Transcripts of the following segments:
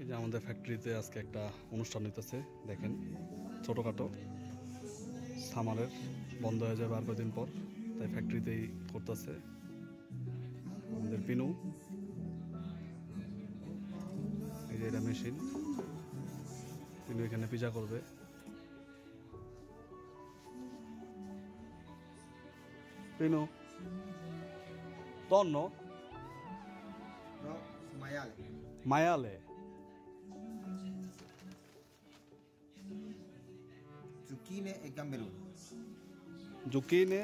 যে আমাদের ফ্যাক্টরিতে আজকে একটা অনুষ্ঠান হইতেছে দেখেন, ছোটোখাটো সামারের বন্ধ হয়ে যাবে আর কদিন পর, তাই ফ্যাক্টরিতেই করতেছে আমাদের পিনু। এই যে এটা মেশিন, পিনু এখানে পিজা করবে। Pinu tonno? No, maiale. Maiale. Zucchine e gamberoni. Zucchine,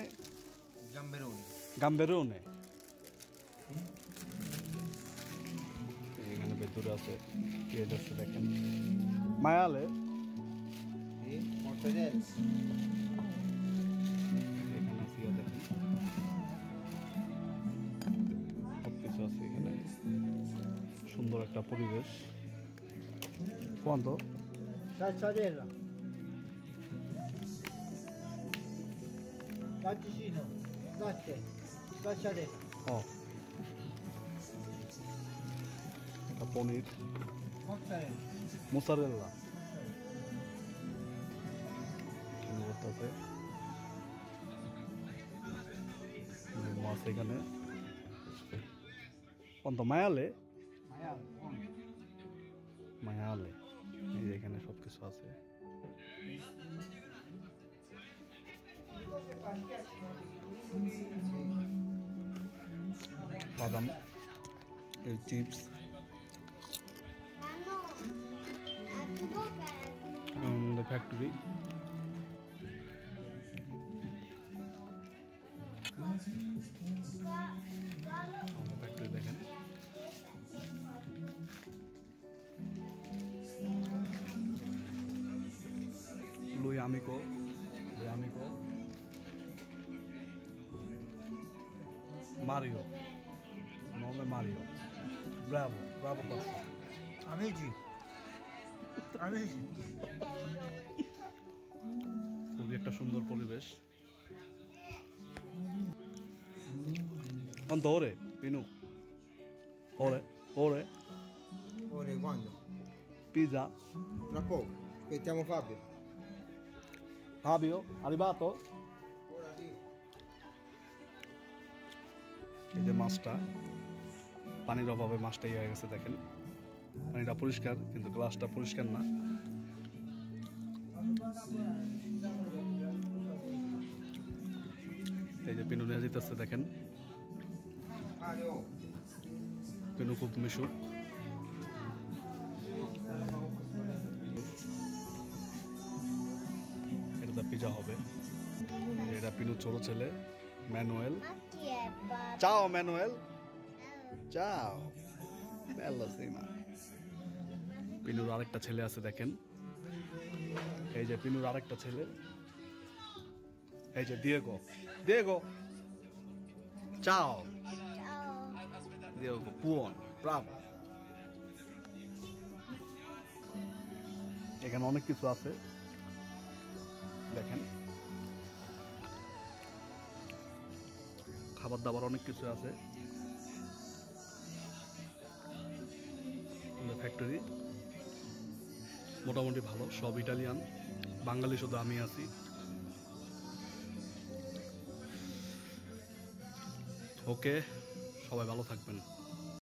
Gamberoni. gamberone. এখানে ভেতরে আছে পেঁয়াজ আছে দেখেন। মায়ালে E mortadella. এখানে আছে দেখেন, সবকিছু আছে এখানে। সুন্দর একটা পরিবেশ। কোয়ান্তো Salsadella. Latticino. Latte. Salsadella. ও একটা পনির, Mozzarella. মোসারেল্লা আছে, মাছ এখানে। কোনটা মায়ালে? Maiale. মায়ালে এই যে এখানে সবকিছু আছে। বাদাম, এই চিপস, ফ্যাক্টরি। ফ্যাক্টরি দেখেন, lui amico, Mario, nome Mario, bravo Costa. Amici. Amici. খুবই একটা সুন্দর পরিবেশ। quanto ore Pinu? ore Ore quando? pizza Tra poco. Aspettiamo Fabio. Fabio arrivato? Ora lì. এই যে মাছটা, পানির অভাবে মাছটা ইয়ে হয়ে গেছে দেখেন। পানিটা পরিষ্কার কিন্তু গ্লাসটা পরিষ্কার না। এই যে পিনু নিয়ে যেতেছে দেখেন, Mario. পিনু খুব মিশুক। এটা পিজা হবে। এটা পিনু ছোট ছেলে ম্যানুয়েল। চাও ম্যানুয়েল, চাও। bello sì ma পিনুর আরেকটা ছেলে আছে দেখেন, এই যে পিনুর আরেকটা ছেলে, এই যে দিয়েগো, চাও দিয়েগো, পুয়ন, ব্রাভো। এখানে অনেক কিছু আছে দেখেন, খাবার দাবার অনেক কিছু আছে। ফ্যাক্টরি মোটামুটি ভালো, সব ইটালিয়ান, বাঙালি শুধু আমি আছি। ওকে, সবাই ভালো থাকবেন।